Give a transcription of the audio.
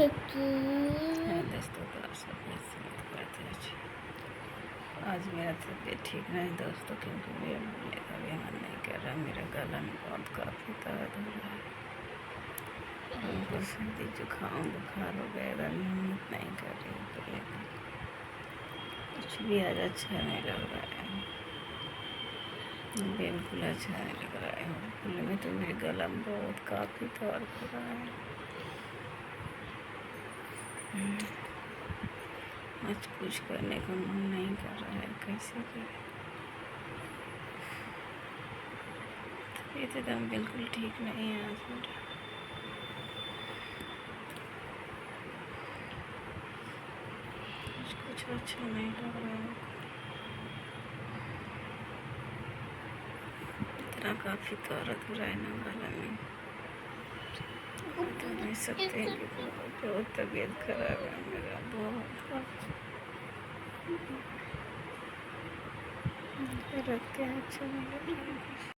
हाँ दोस्तों, तो आप सब स्वागत करते हैं। आज मेरा तबीयत ठीक नहीं दोस्तों, क्योंकि मेरे बोलने का भी मन नहीं कर रहा। मेरा गला में बहुत काफ़ी दर्द हो रहा है। हमको सर्दी जुकाम बुखार हो गया, गर्मी हिम्मत नहीं कर रही है बोलने का। कुछ भी आज अच्छा नहीं लग रहा है, बिल्कुल अच्छा नहीं लग रहा है। बोलने में तो मेरे गला में बहुत काफ़ी दर्द हो रहा है। आज कुछ करने का मन नहीं कर रहा है, कैसे करें। तबीयत एकदम बिल्कुल ठीक नहीं है आज मेरा। कुछ अच्छा नहीं लग रहा है। इतना काफ़ी दर्द हो रहा है ना गला में, बता नहीं सकते हैं कि बहुत तबीयत खराब है मेरा, बहुत रख के अच्छा नहीं लग रहा है।